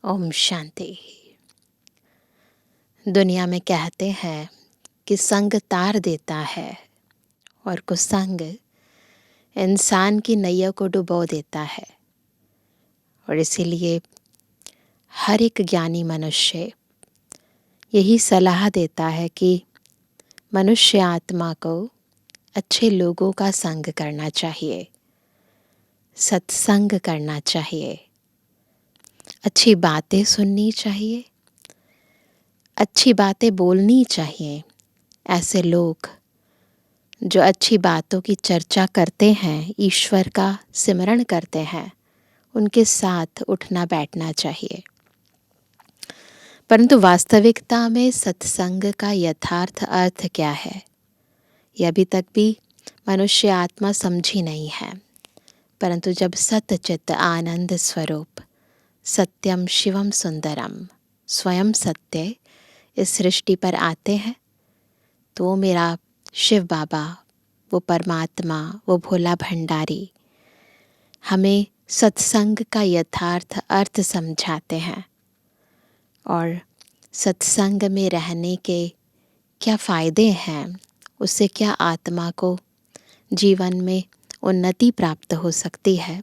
ओम शांति। दुनिया में कहते हैं कि संग तार देता है और कुसंग इंसान की नैया को डुबो देता है। और इसीलिए हर एक ज्ञानी मनुष्य यही सलाह देता है कि मनुष्य आत्मा को अच्छे लोगों का संग करना चाहिए, सत्संग करना चाहिए, अच्छी बातें सुननी चाहिए, अच्छी बातें बोलनी चाहिए। ऐसे लोग जो अच्छी बातों की चर्चा करते हैं, ईश्वर का सिमरण करते हैं, उनके साथ उठना बैठना चाहिए। परंतु वास्तविकता में सत्संग का यथार्थ अर्थ क्या है, यह अभी तक भी मनुष्य आत्मा समझी नहीं है। परंतु जब सतचित आनंद स्वरूप सत्यम शिवम सुंदरम स्वयं सत्य इस सृष्टि पर आते हैं, तो वो मेरा शिव बाबा, वो परमात्मा, वो भोला भंडारी हमें सत्संग का यथार्थ अर्थ समझाते हैं और सत्संग में रहने के क्या फ़ायदे हैं, उससे क्या आत्मा को जीवन में उन्नति प्राप्त हो सकती है,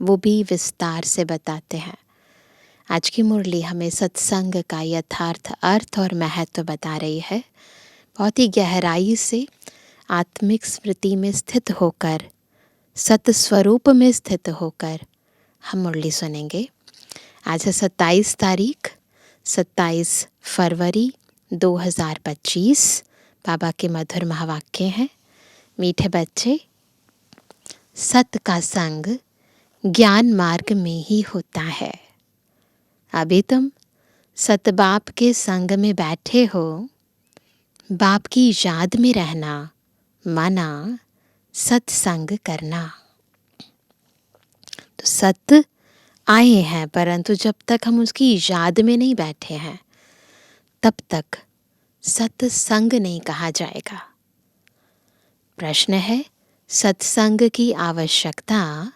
वो भी विस्तार से बताते हैं। आज की मुरली हमें सत्संग का यथार्थ अर्थ और महत्व बता रही है। बहुत ही गहराई से आत्मिक स्मृति में स्थित होकर, सतस्वरूप में स्थित होकर हम मुरली सुनेंगे। आज है 27 तारीख, 27 फरवरी 2025। बाबा के मधुर महावाक्य हैं। मीठे बच्चे, सत का संग ज्ञान मार्ग में ही होता है। अभी तुम सत बाप के संग में बैठे हो, बाप की याद में रहना, माना सत्संग करना। तो सत आए हैं, परंतु जब तक हम उसकी याद में नहीं बैठे हैं, तब तक सत्संग नहीं कहा जाएगा। प्रश्न है, सत्संग की आवश्यकता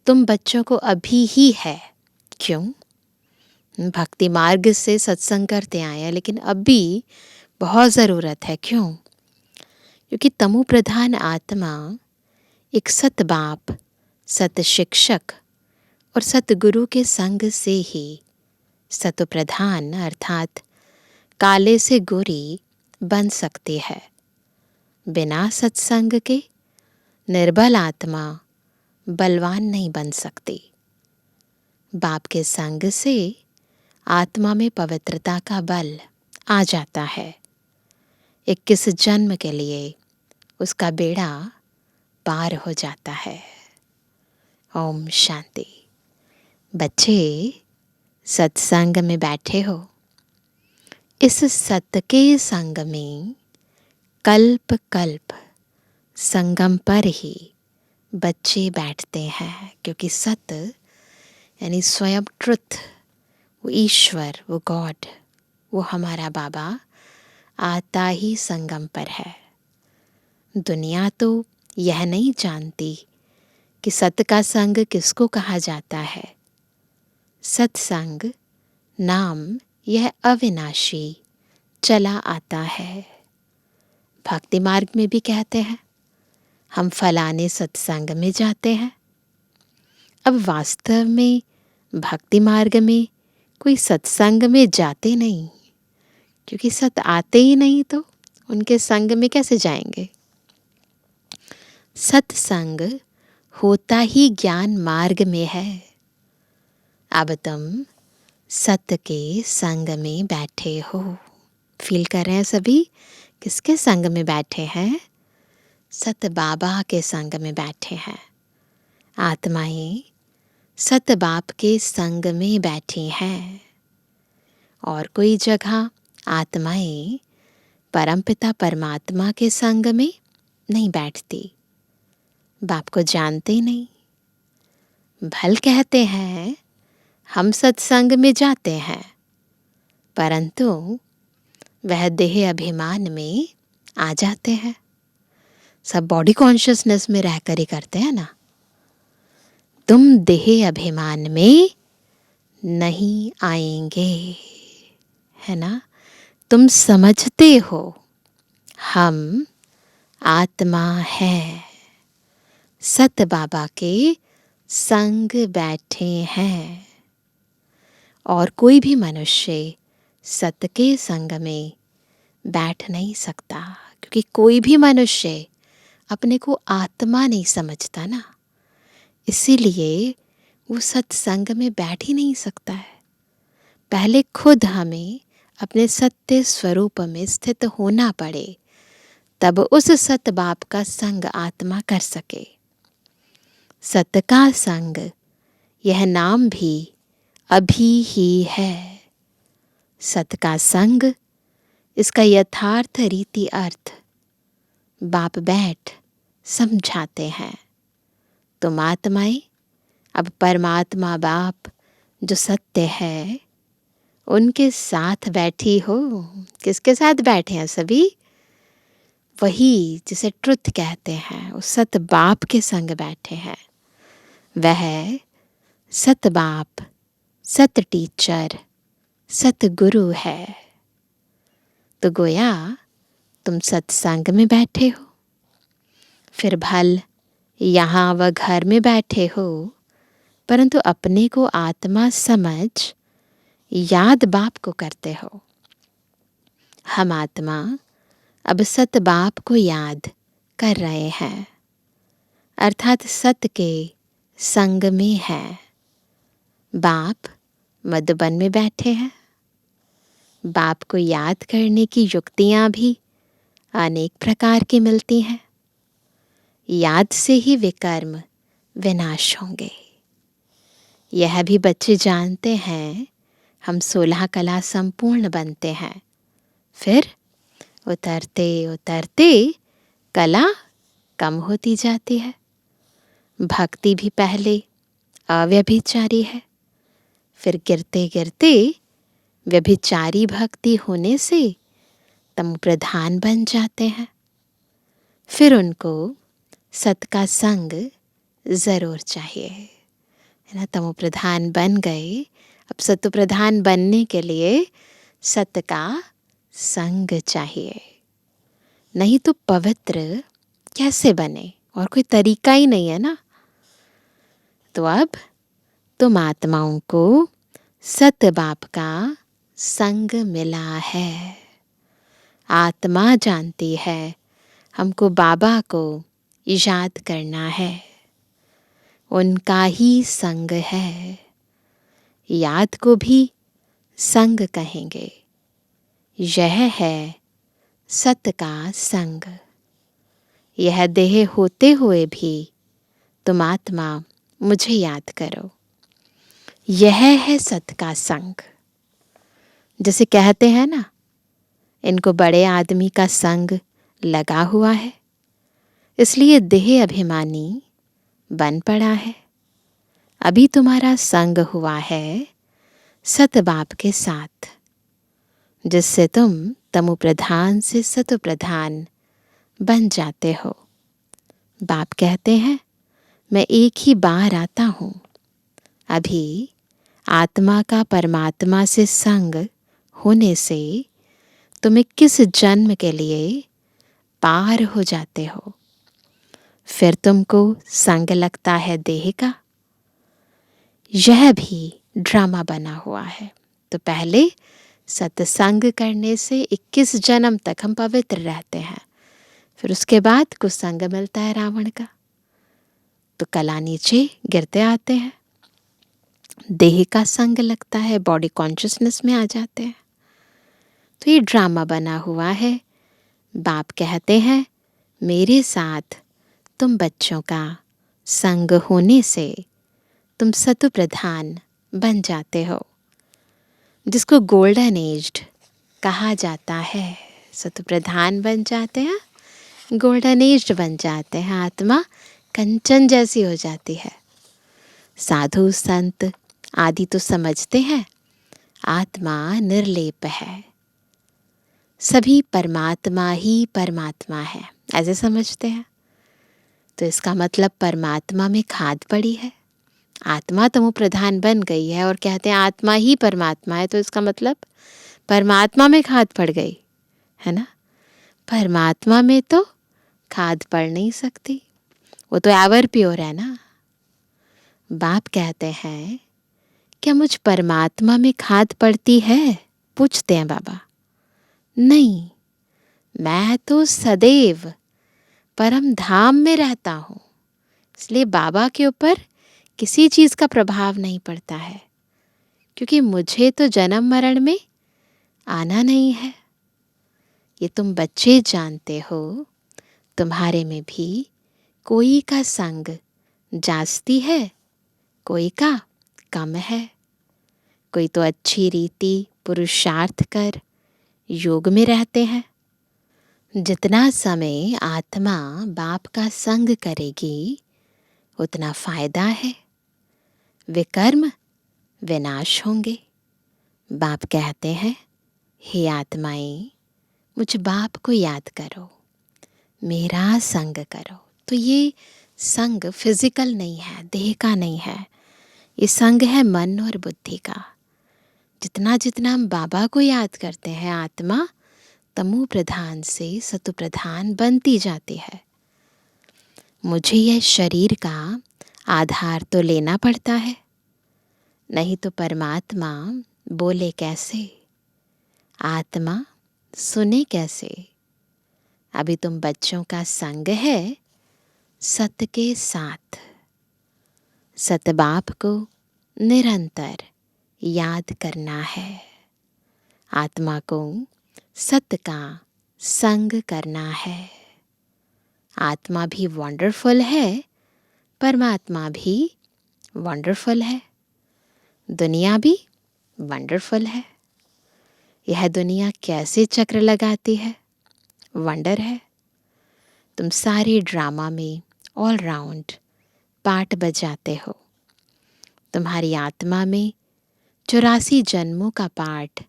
तुम बच्चों को अभी ही है। क्यों? भक्ति मार्ग से सत्संग करते आए हैं, लेकिन अभी बहुत ज़रूरत है। क्यों? क्योंकि तमो प्रधान आत्मा एक सत बाप, सत शिक्षक और सतगुरु के संग से ही सत प्रधान अर्थात काले से गोरी बन सकती है। बिना सत्संग के निर्बल आत्मा बलवान नहीं बन सकती। बाप के संग से आत्मा में पवित्रता का बल आ जाता है। 21 जन्म के लिए उसका बेड़ा पार हो जाता है। ओम शांति। बच्चे, सत्संग में बैठे हो। इस सत्य के संग में कल्प कल्प संगम पर ही बच्चे बैठते हैं, क्योंकि सत्य यानी स्वयं ट्रुथ, वो ईश्वर, वो गॉड, वो हमारा बाबा आता ही संगम पर है। दुनिया तो यह नहीं जानती कि सत्य का संग किसको कहा जाता है। सत्संग नाम यह अविनाशी चला आता है। भक्ति मार्ग में भी कहते हैं, हम फलाने सत्संग में जाते हैं। अब वास्तव में भक्ति मार्ग में कोई सत्संग में जाते नहीं, क्योंकि सत आते ही नहीं, तो उनके संग में कैसे जाएंगे। सत्संग होता ही ज्ञान मार्ग में है। अब तुम सत्य के संग में बैठे हो। फील कर रहे हैं सभी, किसके संग में बैठे हैं? सत बाबा के संग में बैठे हैं। आत्माएं सत बाप के संग में बैठी हैं। और कोई जगह आत्माएं परमपिता परमात्मा के संग में नहीं बैठती। बाप को जानते नहीं। भल कहते हैं हम सत्संग में जाते हैं, परंतु वह देह अभिमान में आ जाते हैं। सब बॉडी कॉन्शियसनेस में रहकर ही करते हैं ना। तुम देह अभिमान में नहीं आएंगे, है ना। तुम समझते हो हम आत्मा है, सत बाबा के संग बैठे हैं। और कोई भी मनुष्य सत के संग में बैठ नहीं सकता, क्योंकि कोई भी मनुष्य अपने को आत्मा नहीं समझता ना, इसीलिए वो सत्संग में बैठ ही नहीं सकता है। पहले खुद हमें अपने सत्य स्वरूप में स्थित होना पड़े, तब उस सत बाप का संग आत्मा कर सके। सत का संग यह नाम भी अभी ही है। सत का संग, इसका यथार्थ रीति अर्थ बाप बैठ समझाते हैं। तुम आत्माएं अब परमात्मा बाप जो सत्य है उनके साथ बैठी हो। किसके साथ बैठे हैं सभी? वही जिसे ट्रुथ कहते हैं, उस सत बाप के संग बैठे हैं। वह सत बाप, सत टीचर, सत गुरु है। तो गोया तुम सत्संग में बैठे हो, फिर भल यहाँ व घर में बैठे हो, परंतु अपने को आत्मा समझ याद बाप को करते हो। हम आत्मा अब सत बाप को याद कर रहे हैं, अर्थात सत के संग में है। बाप मधुबन में बैठे हैं। बाप को याद करने की युक्तियां भी अनेक प्रकार की मिलती हैं। याद से ही विकर्म विनाश होंगे। यह भी बच्चे जानते हैं, हम 16 कला संपूर्ण बनते हैं, फिर उतरते उतरते कला कम होती जाती है। भक्ति भी पहले अव्यभिचारी है, फिर गिरते गिरते व्यभिचारी भक्ति होने से तम प्रधान बन जाते हैं। फिर उनको सत का संग जरूर चाहिए, है ना। तमो प्रधान बन गए, अब सत्व प्रधान बनने के लिए सत का संग चाहिए, नहीं तो पवित्र कैसे बने, और कोई तरीका ही नहीं है ना। तो अब तुम आत्माओं को सत बाप का संग मिला है। आत्मा जानती है हमको बाबा को याद करना है, उनका ही संग है। याद को भी संग कहेंगे। यह है सत का संग। यह देह होते हुए भी तुम आत्मा मुझे याद करो, यह है सत का संग। जैसे कहते हैं ना, इनको बड़े आदमी का संग लगा हुआ है, इसलिए देह अभिमानी बन पड़ा है। अभी तुम्हारा संग हुआ है सत बाप के साथ, जिससे तुम तमो प्रधान से सतो प्रधान बन जाते हो। बाप कहते हैं, मैं एक ही बार आता हूँ। अभी आत्मा का परमात्मा से संग होने से तुम 21 जन्म के लिए पार हो जाते हो। फिर तुमको संग लगता है देह का। यह भी ड्रामा बना हुआ है। तो पहले सत्संग करने से 21 जन्म तक हम पवित्र रहते हैं, फिर उसके बाद कुछ संग मिलता है रावण का, तो कला नीचे गिरते आते हैं। देह का संग लगता है, बॉडी कॉन्शियसनेस में आ जाते हैं। तो ये ड्रामा बना हुआ है। बाप कहते हैं, मेरे साथ तुम बच्चों का संग होने से तुम सतु प्रधान बन जाते हो, जिसको गोल्डन एज्ड कहा जाता है। सतु प्रधान बन जाते हैं, गोल्डन एज्ड बन जाते हैं। आत्मा कंचन जैसी हो जाती है। साधु संत आदि तो समझते हैं आत्मा निर्लेप है, सभी परमात्मा ही परमात्मा है, ऐसे समझते हैं। तो इसका मतलब परमात्मा में खाद पड़ी है। आत्मा तमो प्रधान बन गई है और कहते हैं आत्मा ही परमात्मा है, तो इसका मतलब परमात्मा में खाद पड़ गई है ना। परमात्मा में तो खाद पड़ नहीं सकती, वो तो एवर प्योर है ना। बाप कहते हैं, क्या मुझ परमात्मा में खाद पड़ती है? पूछते हैं बाबा, नहीं, मैं तो सदैव परम धाम में रहता हूँ, इसलिए बाबा के ऊपर किसी चीज़ का प्रभाव नहीं पड़ता है, क्योंकि मुझे तो जन्म मरण में आना नहीं है। ये तुम बच्चे जानते हो, तुम्हारे में भी कोई का संग जास्ती है, कोई का कम है। कोई तो अच्छी रीति पुरुषार्थ कर योग में रहते हैं। जितना समय आत्मा बाप का संग करेगी उतना फायदा है। विकर्म विनाश होंगे। बाप कहते हैं, हे आत्माएं, मुझ बाप को याद करो, मेरा संग करो। तो ये संग फिजिकल नहीं है, देह का नहीं है, ये संग है मन और बुद्धि का। जितना जितना हम बाबा को याद करते हैं, आत्मा तमो प्रधान से सतु प्रधान बनती जाती है। मुझे यह शरीर का आधार तो लेना पड़ता है, नहीं तो परमात्मा बोले कैसे, आत्मा सुने कैसे। अभी तुम बच्चों का संग है सत के साथ। सत बाप को निरंतर याद करना है। आत्मा को सत का संग करना है। आत्मा भी वंडरफुल है, परमात्मा भी वंडरफुल है, दुनिया भी वंडरफुल है। यह दुनिया कैसे चक्र लगाती है, वंडर है। तुम सारे ड्रामा में ऑल राउंड पार्ट बजाते हो। तुम्हारी आत्मा में 84 जन्मों का पार्ट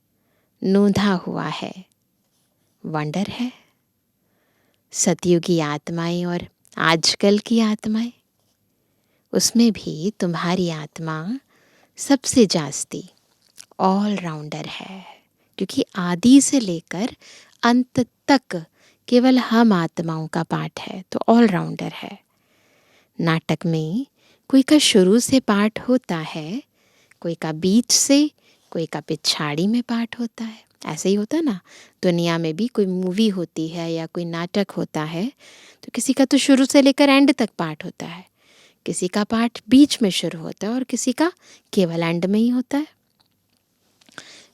नोंधा हुआ है, वंडर है। सतयुगी आत्माएं और आजकल की आत्माएं, उसमें भी तुम्हारी आत्मा सबसे जास्ती ऑल राउंडर है, क्योंकि आदि से लेकर अंत तक केवल हम आत्माओं का पाठ है, तो ऑल राउंडर है। नाटक में कोई का शुरू से पाठ होता है, कोई का बीच से, कोई का पिछाड़ी में पाठ होता है। ऐसे ही होता ना, दुनिया में भी कोई मूवी होती है या कोई नाटक होता है, तो किसी का तो शुरू से लेकर एंड तक पाठ होता है, किसी का पाठ बीच में शुरू होता है और किसी का केवल एंड में ही होता है।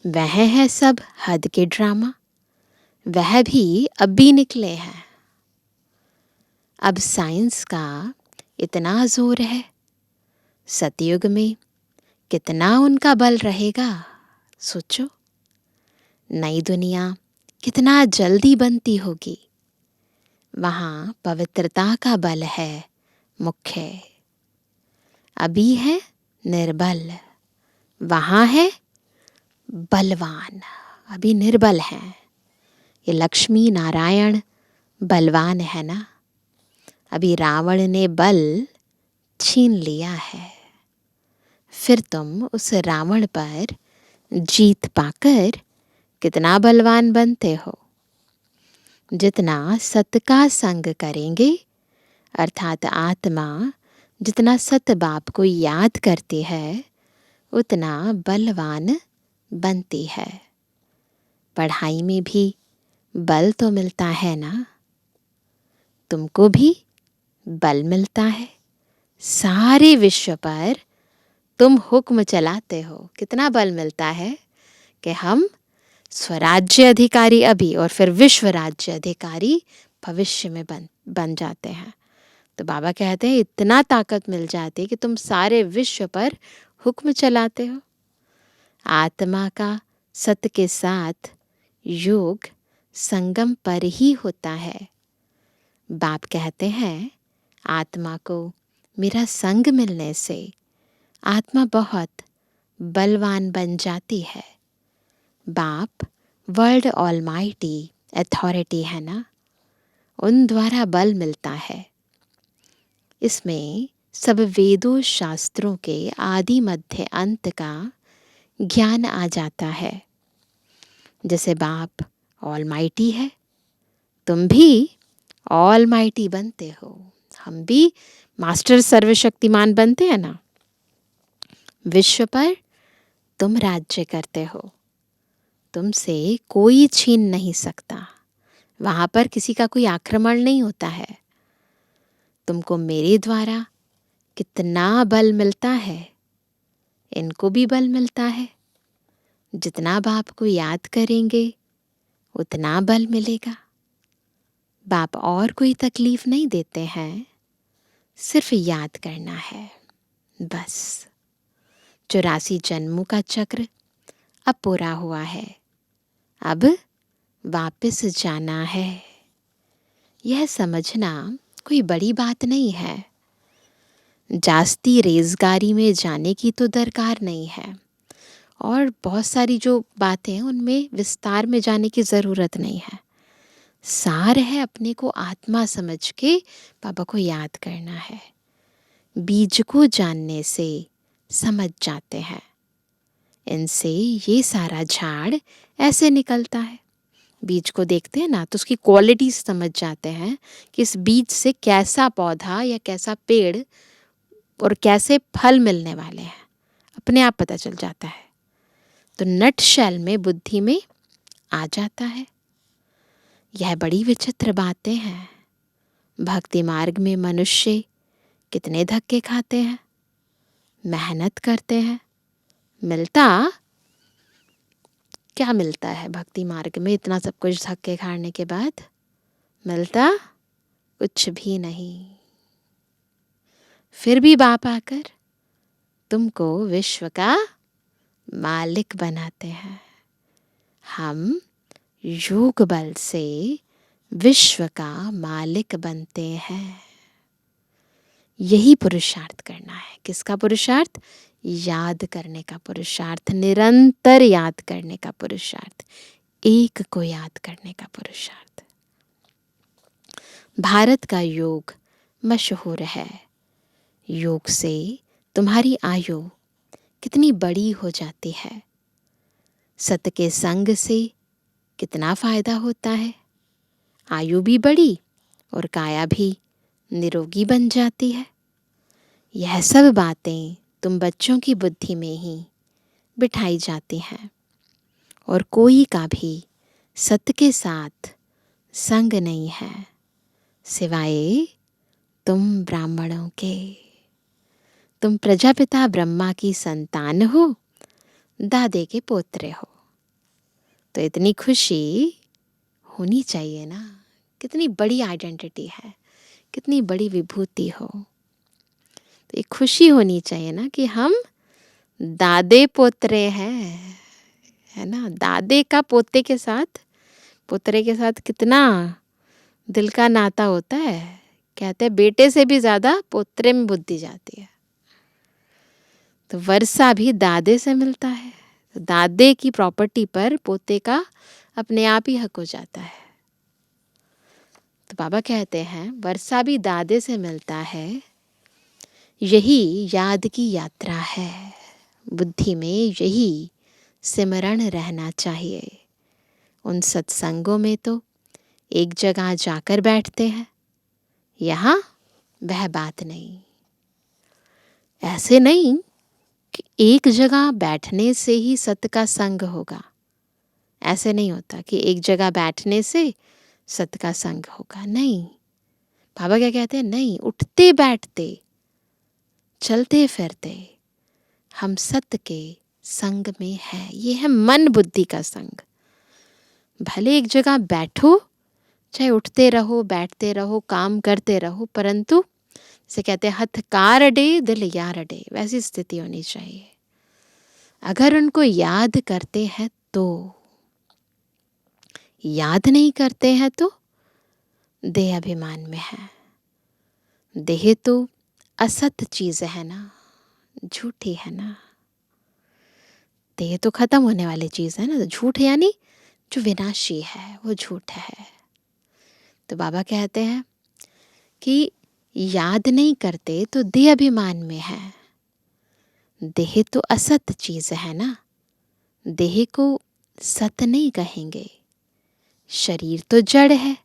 वह है सब हद के ड्रामा, वह भी अब भी निकले हैं। अब साइंस का इतना जोर है, सतयुग में कितना उनका बल रहेगा, सोचो। नई दुनिया कितना जल्दी बनती होगी। वहाँ पवित्रता का बल है मुख्य। अभी है निर्बल, वहाँ है बलवान। अभी निर्बल है। ये लक्ष्मी नारायण बलवान है ना। अभी रावण ने बल छीन लिया है, फिर तुम उस रावण पर जीत पाकर कितना बलवान बनते हो। जितना सत का संग करेंगे, अर्थात आत्मा जितना सत बाप को याद करती है, उतना बलवान बनती है। पढ़ाई में भी बल तो मिलता है ना, तुमको भी बल मिलता है। सारे विश्व पर तुम हुक्म चलाते हो। कितना बल मिलता है कि हम स्वराज्य अधिकारी अभी और फिर विश्व राज्य अधिकारी भविष्य में बन जाते हैं। तो बाबा कहते हैं इतना ताकत मिल जाती है कि तुम सारे विश्व पर हुक्म चलाते हो। आत्मा का सत के साथ योग संगम पर ही होता है। बाप कहते हैं आत्मा को मेरा संग मिलने से आत्मा बहुत बलवान बन जाती है। बाप वर्ल्ड ऑलमाइटी अथॉरिटी है ना, उन द्वारा बल मिलता है। इसमें सब वेदों शास्त्रों के आदि मध्य अंत का ज्ञान आ जाता है। जैसे बाप ऑलमाइटी है, तुम भी ऑलमाइटी बनते हो। हम भी मास्टर सर्वशक्तिमान बनते हैं ना। विश्व पर तुम राज्य करते हो, तुमसे कोई छीन नहीं सकता। वहाँ पर किसी का कोई आक्रमण नहीं होता है। तुमको मेरे द्वारा कितना बल मिलता है, इनको भी बल मिलता है। जितना बाप को याद करेंगे उतना बल मिलेगा। बाप और कोई तकलीफ नहीं देते हैं, सिर्फ याद करना है बस। 84 जन्मों का चक्र अब पूरा हुआ है, अब वापस जाना है। यह समझना कोई बड़ी बात नहीं है। जास्ती रेज़गारी में जाने की तो दरकार नहीं है, और बहुत सारी जो बातें हैं उनमें विस्तार में जाने की ज़रूरत नहीं है। सार है अपने को आत्मा समझ के बाबा को याद करना है। बीज को जानने से समझ जाते हैं, इनसे ये सारा झाड़ ऐसे निकलता है। बीज को देखते हैं ना तो उसकी क्वालिटी समझ जाते हैं कि इस बीज से कैसा पौधा या कैसा पेड़ और कैसे फल मिलने वाले हैं, अपने आप पता चल जाता है। तो नट शेल में बुद्धि में आ जाता है। यह बड़ी विचित्र बातें हैं। भक्ति मार्ग में मनुष्य कितने धक्के खाते हैं, मेहनत करते हैं, मिलता क्या मिलता है भक्ति मार्ग में? इतना सब कुछ धक्के खाने के बाद मिलता कुछ भी नहीं। फिर भी बाप आकर तुमको विश्व का मालिक बनाते हैं। हम योग बल से विश्व का मालिक बनते हैं। यही पुरुषार्थ करना है। किसका पुरुषार्थ? याद करने का पुरुषार्थ, निरंतर याद करने का पुरुषार्थ, एक को याद करने का पुरुषार्थ। भारत का योग मशहूर है। योग से तुम्हारी आयु कितनी बड़ी हो जाती है। सत के संग से कितना फायदा होता है। आयु भी बड़ी और काया भी निरोगी बन जाती है। यह सब बातें तुम बच्चों की बुद्धि में ही बिठाई जाती हैं, और कोई का भी सत्य के साथ संग नहीं है सिवाय तुम ब्राह्मणों के। तुम प्रजापिता ब्रह्मा की संतान हो, दादे के पोत्रे हो, तो इतनी खुशी होनी चाहिए ना। कितनी बड़ी आइडेंटिटी है, कितनी बड़ी विभूति हो, तो एक खुशी होनी चाहिए ना कि हम दादे पोतरे हैं, है ना। दादे का पोते के साथ, पोतरे के साथ कितना दिल का नाता होता है। कहते हैं बेटे से भी ज़्यादा पोतरे में बुद्धि जाती है। तो वर्षा भी दादे से मिलता है, तो दादे की प्रॉपर्टी पर पोते का अपने आप ही हक हो जाता है। तो बाबा कहते हैं वर्षा भी दादे से मिलता है। यही याद की यात्रा है। बुद्धि में यही सिमरण रहना चाहिए। उन सत्संगों में तो एक जगह जाकर बैठते हैं, यहाँ वह बात नहीं। ऐसे नहीं कि एक जगह बैठने से ही सत्य का संग होगा। ऐसे नहीं होता कि एक जगह बैठने से सत्य का संग होगा, नहीं। बाबा क्या कहते हैं? नहीं, उठते बैठते चलते फिरते हम सत्य के संग में है। ये है मन बुद्धि का संग। भले एक जगह बैठो, चाहे उठते रहो, बैठते रहो, काम करते रहो, परंतु से कहते हैं हथकार अडे दिल यार अडे, वैसी स्थिति होनी चाहिए। अगर उनको याद करते हैं तो, याद नहीं करते हैं तो देह अभिमान में है। देह तो असत चीज है ना, झूठी है ना। देह तो खत्म होने वाली चीज है ना, तो झूठ यानी जो विनाशी है वो झूठ है। तो बाबा कहते हैं कि याद नहीं करते तो देह अभिमान में है। देह तो असत चीज है ना, देह को सत नहीं कहेंगे। शरीर तो जड़ है,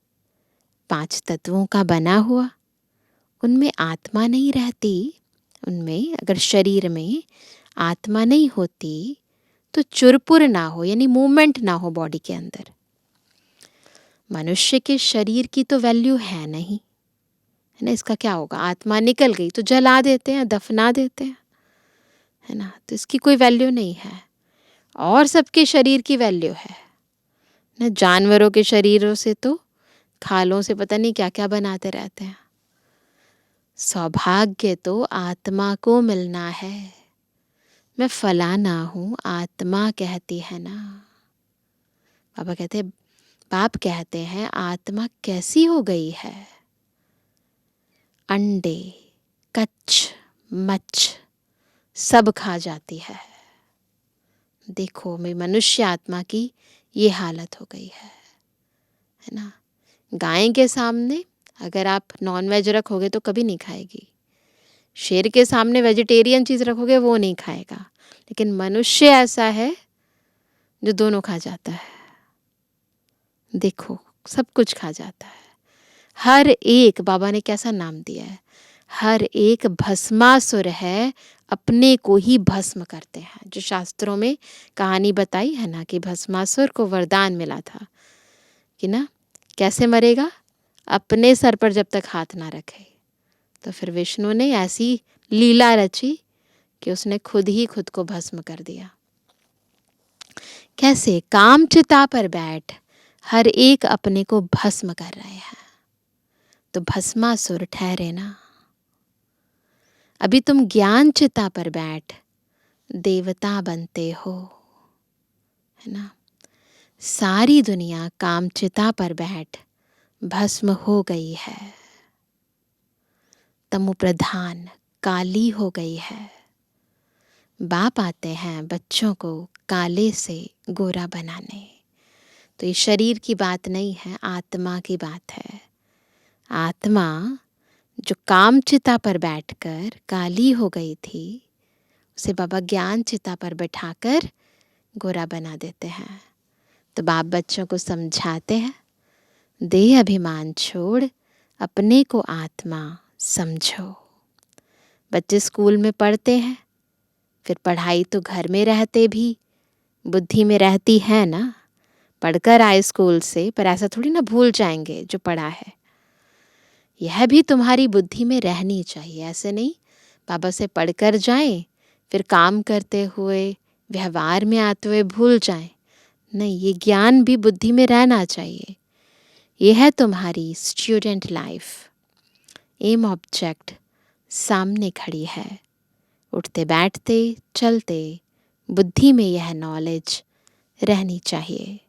5 तत्वों का बना हुआ, उनमें आत्मा नहीं रहती। उनमें अगर शरीर में आत्मा नहीं होती तो चुरपुर ना हो, यानी मूवमेंट ना हो बॉडी के अंदर। मनुष्य के शरीर की तो वैल्यू है नहीं, है ना। इसका क्या होगा, आत्मा निकल गई तो जला देते हैं, दफना देते हैं, है ना। तो इसकी कोई वैल्यू नहीं है। और सबके शरीर की वैल्यू है ना। जानवरों के शरीरों से तो, खालों से पता नहीं क्या क्या बनाते रहते हैं। सौभाग्य तो आत्मा को मिलना है। मैं फलाना हूं, आत्मा कहती है ना। बाप कहते हैं आत्मा कैसी हो गई है। अंडे, कच्छ, मच्छ सब खा जाती है। देखो मेरी मनुष्य आत्मा की ये हालत हो गई है ना। गाय के सामने अगर आप नॉन वेज रखोगे तो कभी नहीं खाएगी। शेर के सामने वेजिटेरियन चीज़ रखोगे वो नहीं खाएगा। लेकिन मनुष्य ऐसा है जो दोनों खा जाता है। देखो सब कुछ खा जाता है। हर एक, बाबा ने कैसा नाम दिया है, हर एक भस्मासुर है, अपने को ही भस्म करते हैं। जो शास्त्रों में कहानी बताई है ना कि भस्मासुर को वरदान मिला था कि ना कैसे मरेगा, अपने सर पर जब तक हाथ ना रखे। तो फिर विष्णु ने ऐसी लीला रची कि उसने खुद ही खुद को भस्म कर दिया। कैसे, काम चिता पर बैठ हर एक अपने को भस्म कर रहे हैं। तो भस्मासुर ठहरे ना। अभी तुम ज्ञान चिता पर बैठ देवता बनते हो, है ना। सारी दुनिया काम चिता पर बैठ भस्म हो गई है, तमो प्रधान काली हो गई है। बाप आते हैं बच्चों को काले से गोरा बनाने। तो ये शरीर की बात नहीं है, आत्मा की बात है। आत्मा जो काम चिता पर बैठकर काली हो गई थी, उसे बाबा ज्ञान चिता पर बैठाकर गोरा बना देते हैं। तो बाप बच्चों को समझाते हैं, देह अभिमान छोड़ अपने को आत्मा समझो। बच्चे स्कूल में पढ़ते हैं, फिर पढ़ाई तो घर में रहते भी बुद्धि में रहती है ना। पढ़कर आए स्कूल से, पर ऐसा थोड़ी ना भूल जाएंगे जो पढ़ा है। यह भी तुम्हारी बुद्धि में रहनी चाहिए। ऐसे नहीं बाबा से पढ़कर जाएं, फिर काम करते हुए व्यवहार में आते हुए भूल जाएं। नहीं, ये ज्ञान भी बुद्धि में रहना चाहिए। यह है तुम्हारी स्टूडेंट लाइफ। एम ऑब्जेक्ट सामने खड़ी है। उठते बैठते चलते बुद्धि में यह नॉलेज रहनी चाहिए।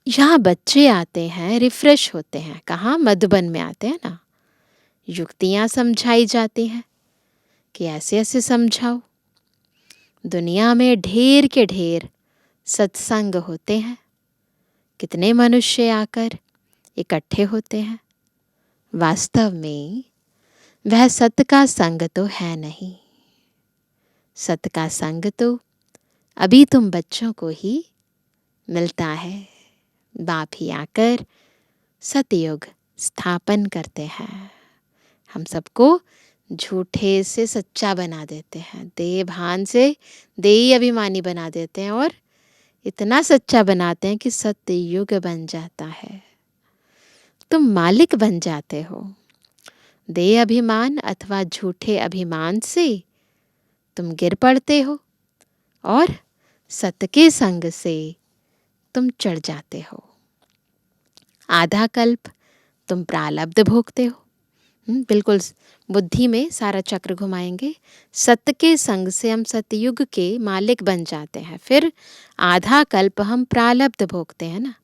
यहाँ बच्चे आते हैं, रिफ्रेश होते हैं। कहाँ, मधुबन में आते हैं ना। युक्तियाँ समझाई जाती हैं कि ऐसे ऐसे समझाओ। दुनिया में ढेर के ढेर सत्संग होते हैं। कितने मनुष्य आकर इकट्ठे होते हैं। वास्तव में वह सत्य का संग तो है नहीं। सत्य का संग तो अभी तुम बच्चों को ही मिलता है। बाप ही आकर सतयुग स्थापन करते हैं। हम सबको झूठे से सच्चा बना देते हैं, देह भान से देही अभिमानी बना देते हैं, और इतना सच्चा बनाते हैं कि सतयुग बन जाता है। तुम मालिक बन जाते हो। देह अभिमान अथवा झूठे अभिमान से तुम गिर पड़ते हो, और सत्य के संग से तुम चढ़ जाते हो। आधा कल्प तुम प्रारब्ध भोगते हो। बिल्कुल बुद्धि में सारा चक्र घुमाएंगे। सत्य के संग से हम सतयुग के मालिक बन जाते हैं। फिर आधा कल्प हम प्रारब्ध भोगते हैं ना।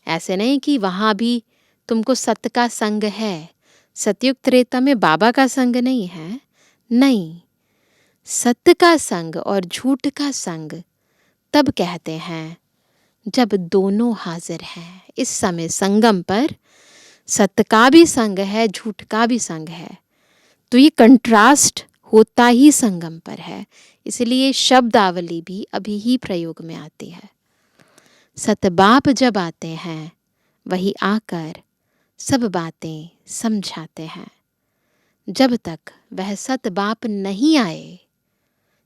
ऐसे नहीं कि वहाँ भी तुमको सत्य का संग है। सतयुग त्रेता में बाबा का संग नहीं है। नहीं, सत्य का संग और झूठ का संग तब कहते हैं जब दोनों हाजिर हैं। इस समय संगम पर सत्य का भी संग है, झूठ का भी संग है। तो ये कंट्रास्ट होता ही संगम पर है। इसलिए शब्दावली भी अभी ही प्रयोग में आती है। सतबाप जब आते हैं, वही आकर सब बातें समझाते हैं। जब तक वह सतबाप नहीं आए,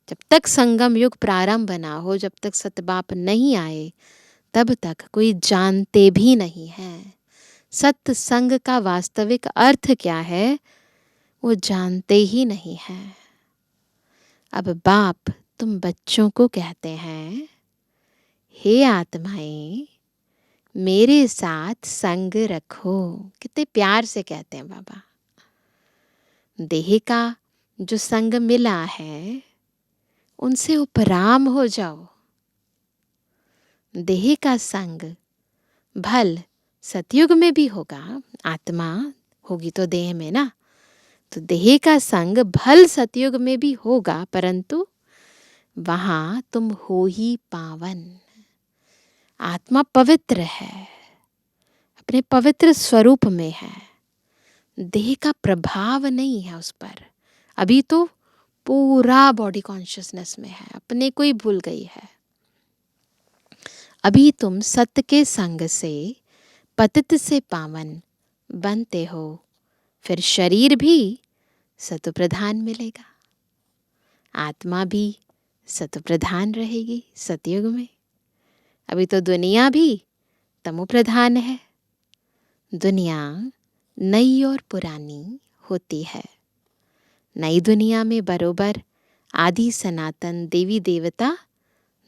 जब तक संगम युग प्रारंभ ना हो, जब तक सतबाप नहीं आए, तब तक कोई जानते भी नहीं है सत्संग का वास्तविक अर्थ क्या है, वो जानते ही नहीं है। अब बाप तुम बच्चों को कहते हैं, हे आत्माएं मेरे साथ संग रखो। कितने प्यार से कहते हैं बाबा। देह का जो संग मिला है उनसे उपराम हो जाओ। देह का संग भल सतयुग में भी होगा, आत्मा होगी तो देह में ना, तो देह का संग भल सतयुग में भी होगा, परंतु वहां तुम हो ही पावन। आत्मा पवित्र है, अपने पवित्र स्वरूप में है, देह का प्रभाव नहीं है उस पर। अभी तो पूरा बॉडी कॉन्शियसनेस में है, अपने को ही भूल गई है। अभी तुम सत्य के संग से पतित से पावन बनते हो, फिर शरीर भी सत्व प्रधान मिलेगा, आत्मा भी सत्व प्रधान रहेगी सतयुग में। अभी तो दुनिया भी तमो प्रधान है। दुनिया नई और पुरानी होती है। नई दुनिया में बरोबर आदि सनातन देवी देवता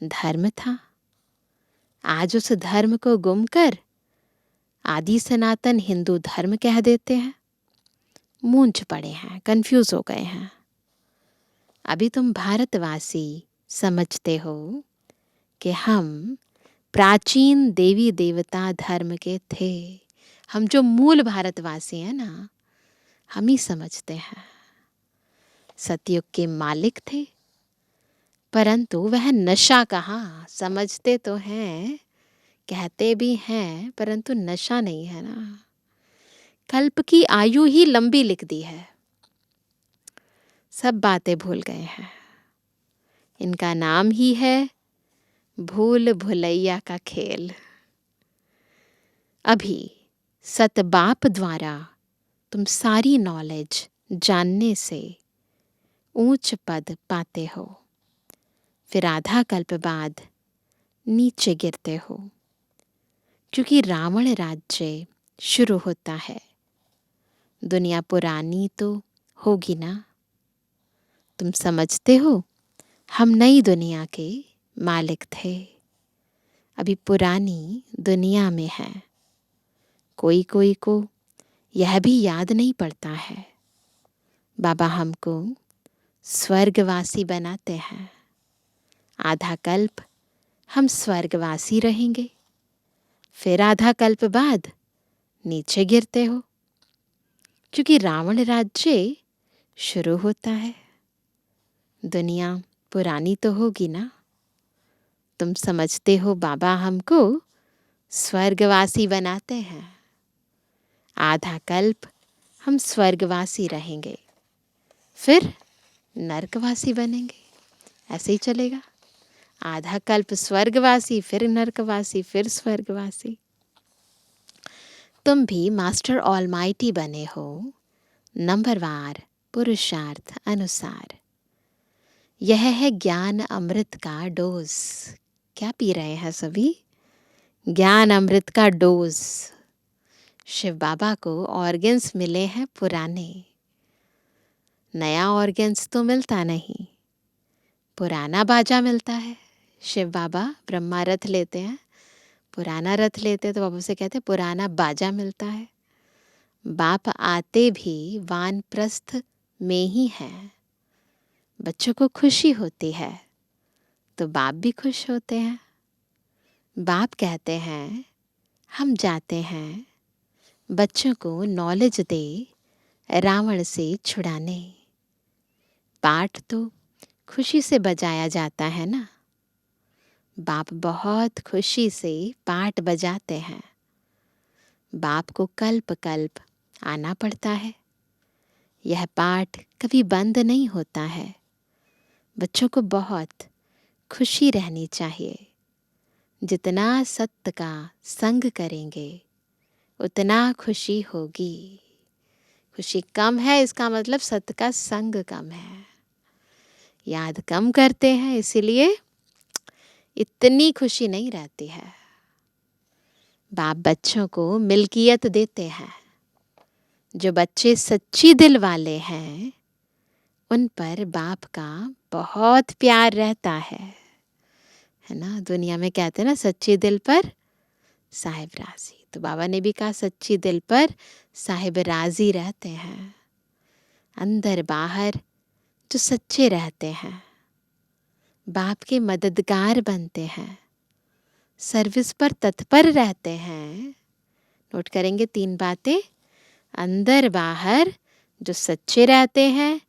धर्म था। आज उस धर्म को गुम कर आदि सनातन हिंदू धर्म कह देते हैं। मूंझ पड़े हैं, कंफ्यूज हो गए हैं। अभी तुम भारतवासी समझते हो कि हम प्राचीन देवी देवता धर्म के थे। हम जो मूल भारतवासी हैं ना, हम ही समझते हैं सतयुग के मालिक थे, परंतु वह नशा कहाँ। समझते तो हैं, कहते भी हैं, परंतु नशा नहीं है ना। कल्प की आयु ही लंबी लिख दी है, सब बातें भूल गए हैं। इनका नाम ही है भूल भुलैया का खेल। अभी सतबाप द्वारा तुम सारी नॉलेज जानने से ऊंच पद पाते हो, फिर आधा कल्प बाद नीचे गिरते हो, क्योंकि रावण राज्य शुरू होता है। दुनिया पुरानी तो होगी ना। तुम समझते हो हम नई दुनिया के मालिक थे, अभी पुरानी दुनिया में है। कोई कोई को यह भी याद नहीं पड़ता है, बाबा हमको स्वर्गवासी बनाते हैं। आधा कल्प हम स्वर्गवासी रहेंगे, फिर आधा कल्प बाद नीचे गिरते हो, क्योंकि रावण राज्य शुरू होता है। दुनिया पुरानी तो होगी ना। तुम समझते हो बाबा हमको स्वर्गवासी बनाते हैं। आधा कल्प हम स्वर्गवासी रहेंगे, फिर नरकवासी बनेंगे। ऐसे ही चलेगा। आधा कल्प स्वर्गवासी, फिर नरकवासी, फिर स्वर्गवासी। तुम भी मास्टर ऑलमाइटी बने हो, नंबरवार पुरुषार्थ अनुसार। यह है ज्ञान अमृत का डोज। क्या पी रहे हैं सभी? ज्ञान अमृत का डोज। शिव बाबा को ऑर्गन्स मिले हैं पुराने, नया ऑर्गन्स तो मिलता नहीं, पुराना बाजा मिलता है। शिव बाबा ब्रह्मा रथ लेते हैं, पुराना रथ लेते हैं, तो बाबा से कहते हैं पुराना बाजा मिलता है। बाप आते भी वानप्रस्थ में ही हैं। बच्चों को खुशी होती है तो बाप भी खुश होते हैं। बाप कहते हैं हम जाते हैं बच्चों को नॉलेज दे रावण से छुड़ाने। पाठ तो खुशी से बजाया जाता है ना। बाप बहुत खुशी से पाठ बजाते हैं। बाप को कल्प कल्प आना पड़ता है। यह पाठ कभी बंद नहीं होता है। बच्चों को बहुत खुशी रहनी चाहिए। जितना सत्य का संग करेंगे उतना खुशी होगी। खुशी कम है इसका मतलब सत्य का संग कम है। याद कम करते हैं, इसीलिए इतनी खुशी नहीं रहती है। बाप बच्चों को मिल्कियत देते हैं। जो बच्चे सच्ची दिल वाले हैं उन पर बाप का बहुत प्यार रहता है ना। दुनिया में कहते हैं ना, सच्चे दिल पर साहिब राजी। तो बाबा ने भी कहा सच्ची दिल पर साहिब राजी रहते हैं। अंदर बाहर जो सच्चे रहते हैं बाप के मददगार बनते हैं, सर्विस पर तत्पर रहते हैं। नोट करेंगे 3 बातें। अंदर बाहर जो सच्चे रहते हैं,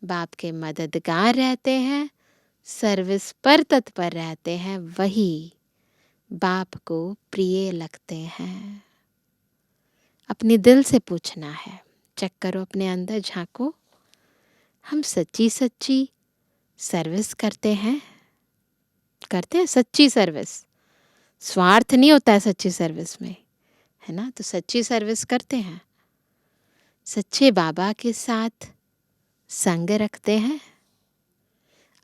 बाप के मददगार रहते हैं, सर्विस पर तत्पर रहते हैं, वही बाप को प्रिय लगते हैं। अपने दिल से पूछना है, चेक करो अपने अंदर, झांको। हम सच्ची सच्ची सर्विस करते हैं सच्ची सर्विस। स्वार्थ नहीं होता है सच्ची सर्विस में, है ना। तो सच्ची सर्विस करते हैं, सच्चे बाबा के साथ संग रखते हैं।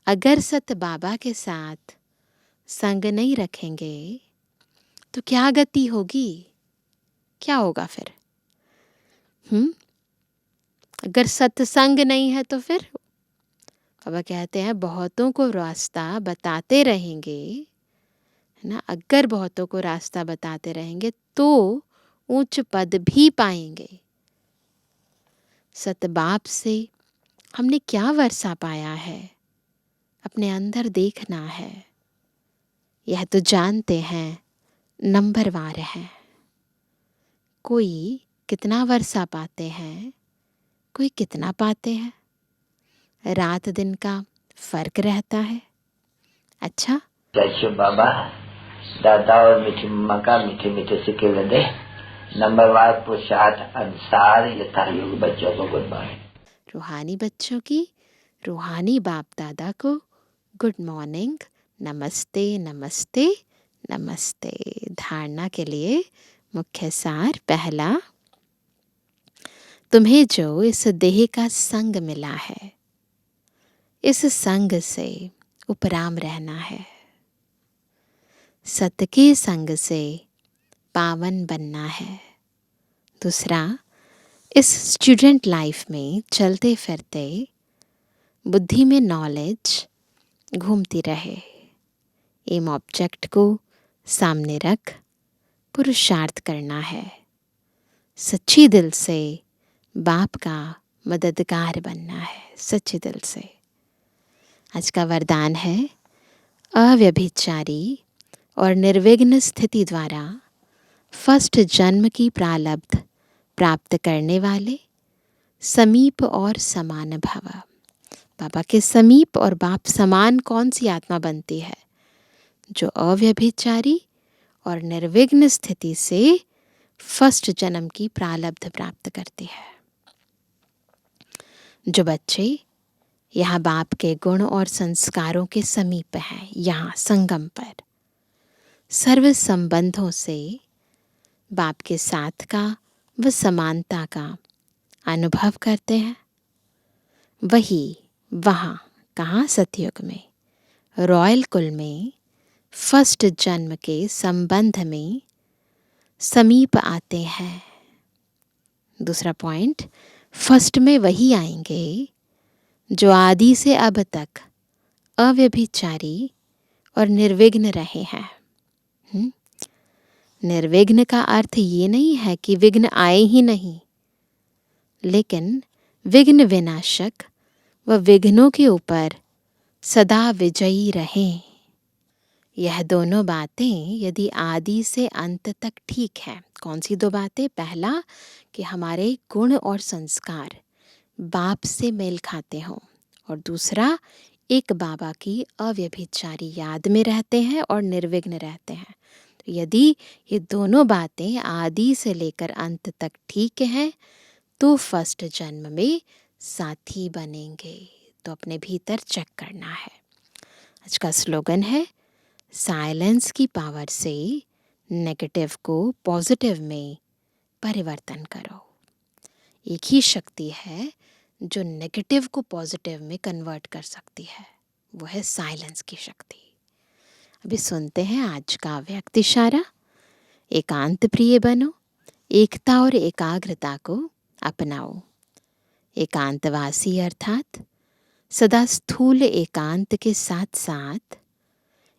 अगर सत बाबा के साथ संग नहीं रखेंगे तो क्या गति होगी, क्या होगा फिर? अगर सत्संग नहीं है तो फिर बाबा कहते हैं बहुतों को रास्ता बताते रहेंगे, है ना। अगर बहुतों को रास्ता बताते रहेंगे तो ऊंच पद भी पाएंगे। सतबाप से हमने क्या वर्षा पाया है, अपने अंदर देखना है। यह तो जानते हैं नंबरवार है। कोई कितना वर्षा पाते हैं, कोई कितना पाते हैं। रात दिन का फर्क रहता है। अच्छा, जय बाबा दादा और मीठी मम्मा का मीठे मीठे सिक्के लदे नंबरवार पुरुषार्थ अनुसार यथा योग बच्चों को गुड मॉर्निंग। रूहानी बच्चों की रूहानी बाप दादा को गुड मॉर्निंग, नमस्ते नमस्ते नमस्ते। धारणा के लिए मुख्य सार। पहला, तुम्हें जो इस देह का संग मिला है, इस संग से उपराम रहना है। सत के संग से पावन बनना है। दूसरा, इस स्टूडेंट लाइफ में चलते फिरते बुद्धि में नॉलेज घूमती रहे। एम ऑब्जेक्ट को सामने रख पुरुषार्थ करना है। सच्ची दिल से बाप का मददगार बनना है, सच्चे दिल से। आज का वरदान है, अव्यभिचारी और निर्विघ्न स्थिति द्वारा फर्स्ट जन्म की प्रारब्ध प्राप्त करने वाले समीप और समान भव। बाबा के समीप और बाप समान कौन सी आत्मा बनती है? जो अव्यभिचारी और निर्विघ्न स्थिति से फर्स्ट जन्म की प्रारब्ध प्राप्त करती है। जो बच्चे यहाँ बाप के गुण और संस्कारों के समीप हैं, यहाँ संगम पर सर्व संबंधों से बाप के साथ का व समानता का अनुभव करते हैं, वही वहाँ, कहाँ? सतयुग में, रॉयल कुल में फर्स्ट जन्म के संबंध में समीप आते हैं। दूसरा पॉइंट, फर्स्ट में वही आएंगे जो आदि से अब तक अव्यभिचारी और निर्विघ्न रहे हैं। निर्विघ्न का अर्थ ये नहीं है कि विघ्न आए ही नहीं, लेकिन विघ्न विनाशक व विघ्नों के ऊपर सदा विजयी रहें। यह दोनों बातें यदि आदि से अंत तक ठीक है। कौन सी 2 बातें? पहला, कि हमारे गुण और संस्कार बाप से मेल खाते हों, और दूसरा, एक बाबा की अव्यभिचारी याद में रहते हैं और निर्विघ्न रहते हैं। तो यदि ये दोनों बातें आदि से लेकर अंत तक ठीक हैं तो फर्स्ट जन्म में साथी बनेंगे। तो अपने भीतर चेक करना है। आज का स्लोगन है, साइलेंस की पावर से नेगेटिव को पॉजिटिव में परिवर्तन करो। एक ही शक्ति है जो नेगेटिव को पॉजिटिव में कन्वर्ट कर सकती है, वो है साइलेंस की शक्ति। अभी सुनते हैं आज का व्यक्त इशारा। एकांत प्रिय बनो, एकता और एकाग्रता को अपनाओ। एकांतवासी अर्थात सदा स्थूल एकांत के साथ साथ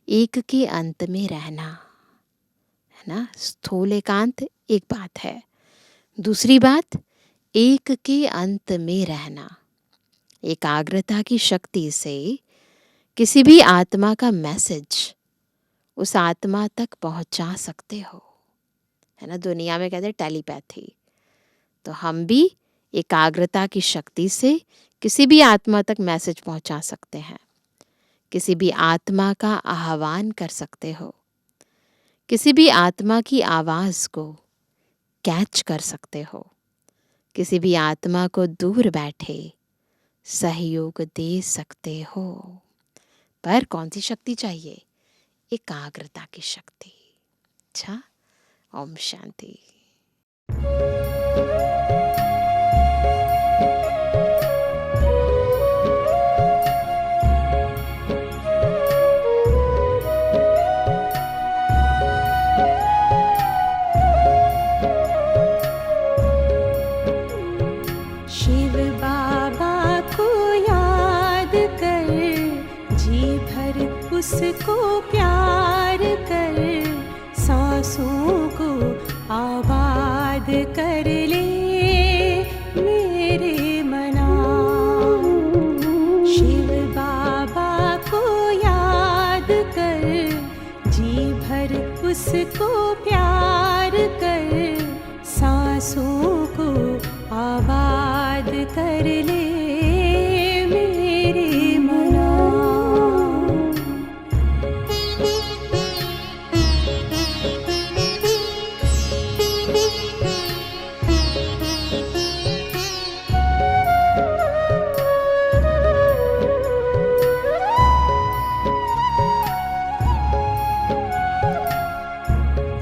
एक के अंत में रहना, है ना। स्थूल एकांत एक बात है, दूसरी बात एक के अंत में रहना। एकाग्रता की शक्ति से किसी भी आत्मा का मैसेज उस आत्मा तक पहुंचा सकते हो, है ना। दुनिया में कहते हैं टेलीपैथी, तो हम भी एकाग्रता की शक्ति से किसी भी आत्मा तक मैसेज पहुंचा सकते हैं। किसी भी आत्मा का आह्वान कर सकते हो, किसी भी आत्मा की आवाज़ को कैच कर सकते हो, किसी भी आत्मा को दूर बैठे सहयोग दे सकते हो। पर कौन सी शक्ति चाहिए? एकाग्रता की शक्ति। अच्छा, ओम शांति। शिव बाबा को याद कर, जी भर उसको प्यार कर, सांसों को आबाद कर ले मेरे मना। शिव बाबा को याद कर, जी भर उसको प्यार कर, सांसों को आबाद कर ले मेरे मना।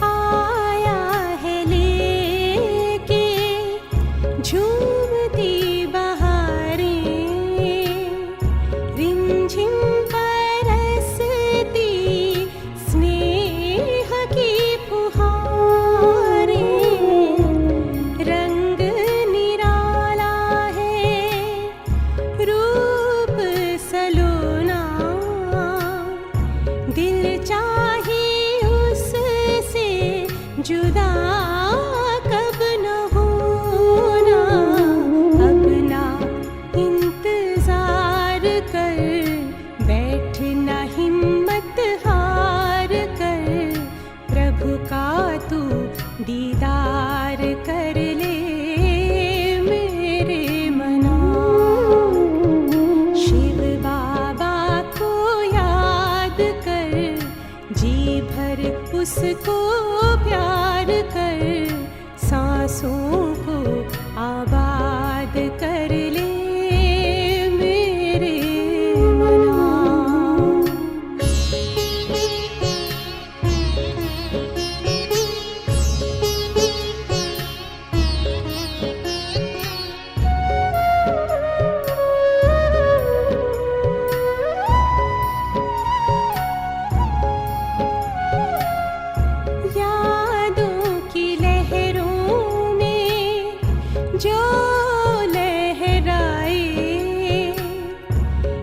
आया है लेके झूमती बहारें, रिमझिम बरसती स्नेह की फुहारें। रंग निराला है, रूप सलोना, दिल चाहे उससे जुदा कब न होना। अब ना इंतजार कर, बैठना हिम्मत हार कर, प्रभु का तू दीदार कर ले मेरे मना। शिव बाबा को याद कर, जी भर उसको प्यार कर, सांसों को आबाद कर ले मेरे मना। यादों की लहरों में जो लहराए,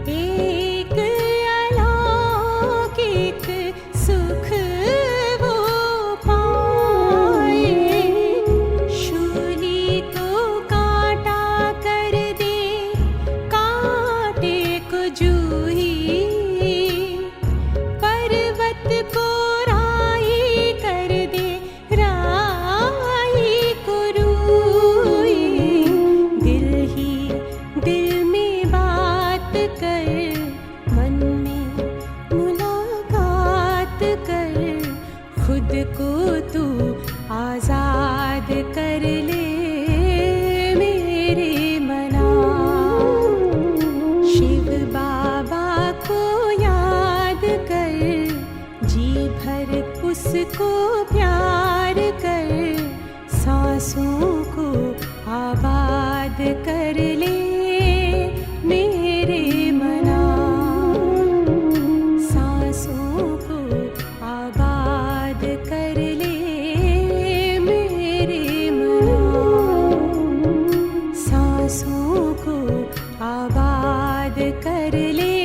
एक अलौकिक सुख वो पाए। शूली को कांटा कर दे, कांटे को जूही, पर्वत को राई कर दे, राई को रूई। दिल ही दिल में बात कर, मन में मुलाकात कर, खुद को तू आजाद कर ले मेरे मना। शिव बाबा को याद कर, जी भर उसको प्यार कर, सांसों को आबाद कर ले ले